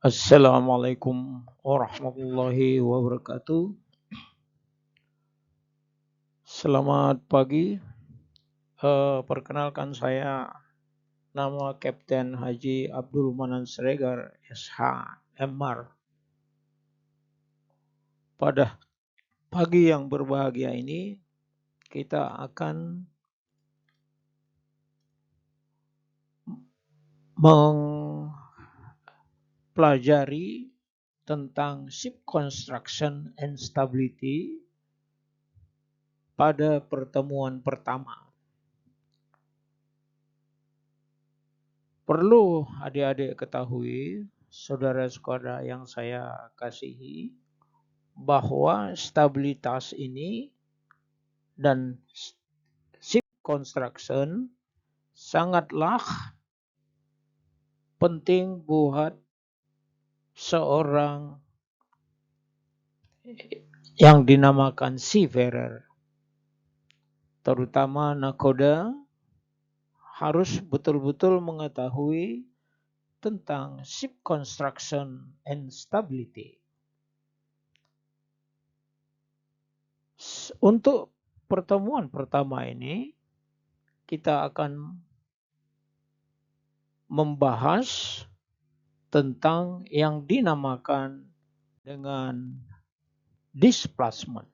Assalamualaikum warahmatullahi wabarakatuh. Selamat pagi. Perkenalkan saya nama Kapten Haji Abdul Manan Siregar SH MR. Pada pagi yang berbahagia ini kita akan mempelajari tentang ship construction and stability pada pertemuan pertama. Perlu adik-adik ketahui, saudara-saudara yang saya kasihi, bahwa stabilitas ini dan ship construction sangatlah penting buat seorang yang dinamakan seafarer, terutama nakoda, harus betul-betul mengetahui tentang ship construction and stability. Untuk pertemuan pertama ini, kita akan membahas tentang yang dinamakan dengan displacement.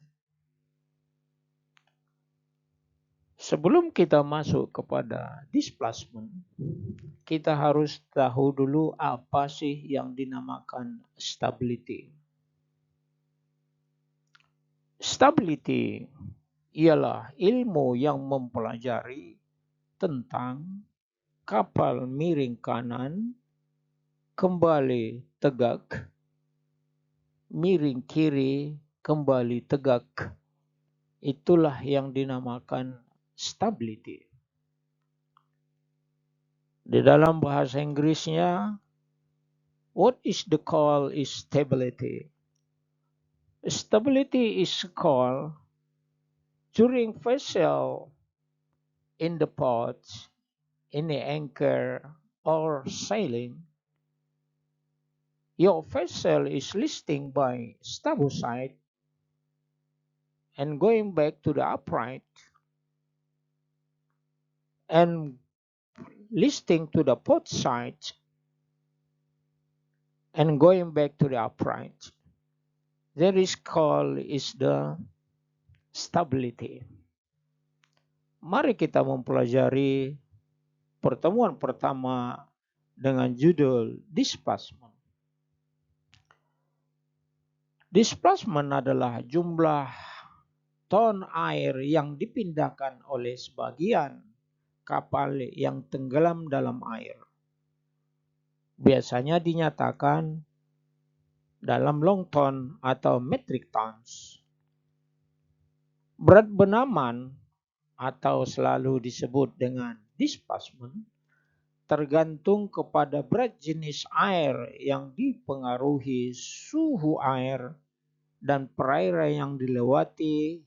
Sebelum kita masuk kepada displacement, kita harus tahu dulu apa sih yang dinamakan stability. Stability ialah ilmu yang mempelajari tentang kapal miring kanan, kembali tegak, miring kiri, kembali tegak. Itulah yang dinamakan stability. Di dalam bahasa Inggrisnya, what is the call is stability. Stability is called during vessel in the port, in the anchor or sailing. Your vessel is listing by starboard side and going back to the upright and listing to the port side and going back to the upright. That is called is the stability. Mari kita mempelajari pertemuan pertama dengan judul displacement. Displacement adalah jumlah ton air yang dipindahkan oleh sebagian kapal yang tenggelam dalam air. Biasanya dinyatakan dalam long ton atau metric tons. Berat benaman atau selalu disebut dengan displacement tergantung kepada berat jenis air yang dipengaruhi suhu air dan perairan yang dilewati,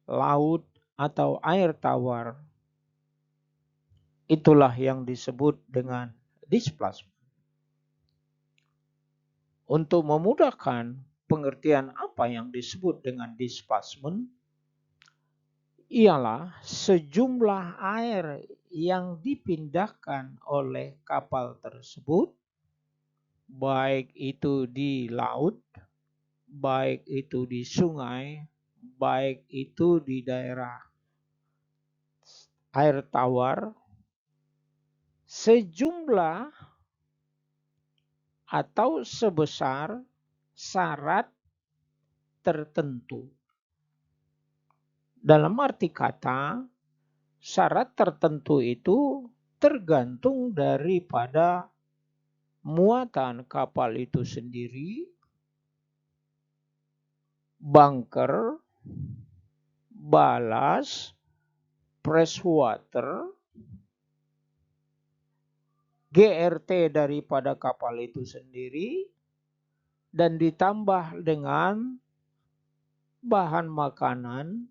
laut atau air tawar. Itulah yang disebut dengan displacement. Untuk memudahkan pengertian apa yang disebut dengan displacement, ialah sejumlah air yang dipindahkan oleh kapal tersebut, baik itu di laut, baik itu di sungai, baik itu di daerah air tawar, sejumlah atau sebesar syarat tertentu. Dalam arti kata, syarat tertentu itu tergantung daripada muatan kapal itu sendiri, bunker, balas, fresh water, GRT daripada kapal itu sendiri, dan ditambah dengan bahan makanan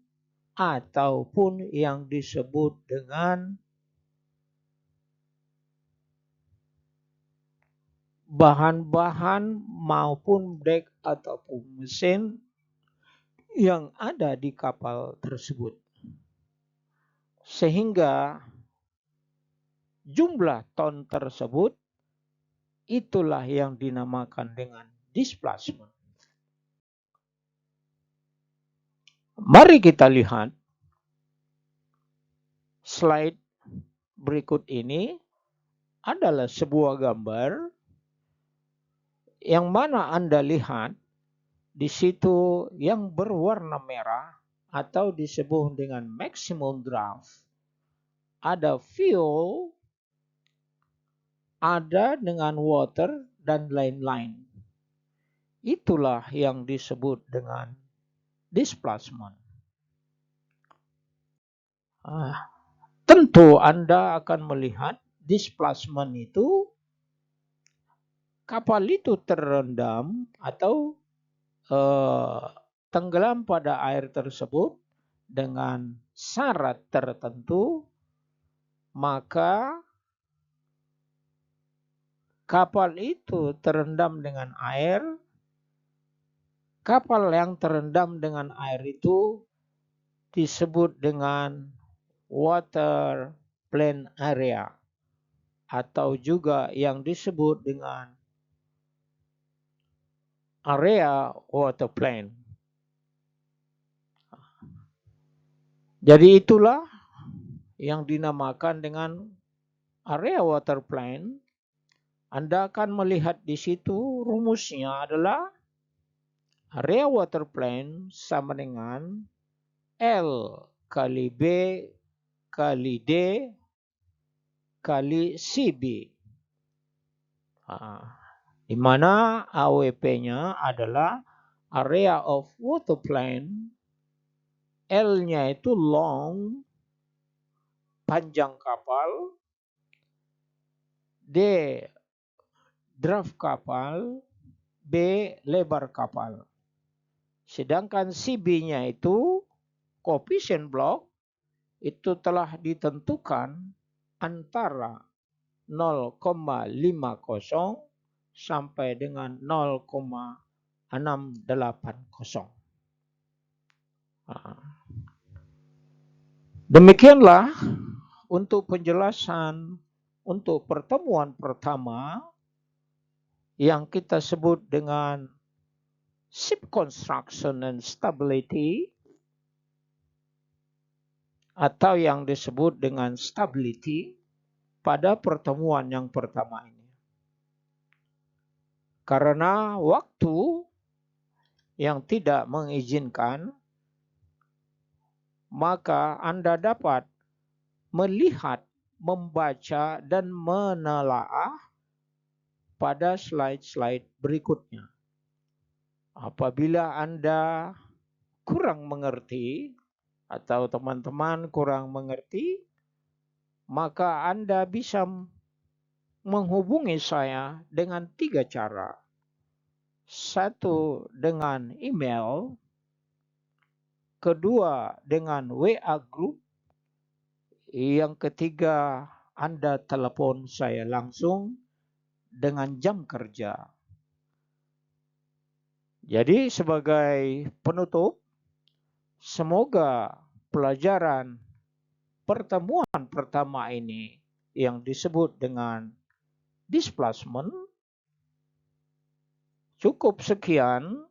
ataupun yang disebut dengan bahan-bahan maupun dek ataupun mesin yang ada di kapal tersebut. Sehingga jumlah ton tersebut itulah yang dinamakan dengan displacement. Mari kita lihat slide berikut ini adalah sebuah gambar yang mana Anda lihat di situ yang berwarna merah atau disebut dengan maximum draft. Ada fuel, ada dengan water, dan lain-lain. Itulah yang disebut dengan displacement. Tentu Anda akan melihat displacement itu kapal itu terendam atau tenggelam pada air tersebut dengan syarat tertentu, maka kapal itu terendam dengan air. Kapal yang terendam dengan air itu disebut dengan water plane area atau juga yang disebut dengan area water plane. Jadi itulah yang dinamakan dengan area water plane. Anda akan melihat di situ rumusnya adalah area water plane sama dengan L kali B kali D kali CB. Di mana AWP-nya adalah area of water plane. L-nya itu long, panjang kapal. D, draft kapal. B, lebar kapal. Sedangkan CB-nya itu, coefficient block, itu telah ditentukan antara 0,50 sampai dengan 0,680. Demikianlah untuk penjelasan untuk pertemuan pertama yang kita sebut dengan ship construction and stability atau yang disebut dengan stability pada pertemuan yang pertama ini. Karena waktu yang tidak mengizinkan, maka Anda dapat melihat, membaca, dan menelaah pada slide-slide berikutnya. Apabila Anda kurang mengerti atau teman-teman kurang mengerti, maka Anda bisa menghubungi saya dengan 3 cara. 1 dengan email, kedua dengan WA group, yang ketiga Anda telepon saya langsung dengan jam kerja. Jadi sebagai penutup, semoga pelajaran pertemuan pertama ini yang disebut dengan displacement cukup sekian.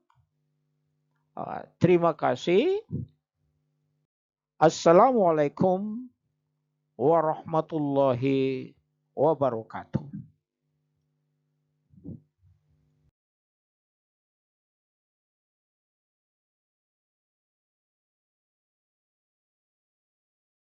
Terima kasih. Assalamualaikum warahmatullahi wabarakatuh.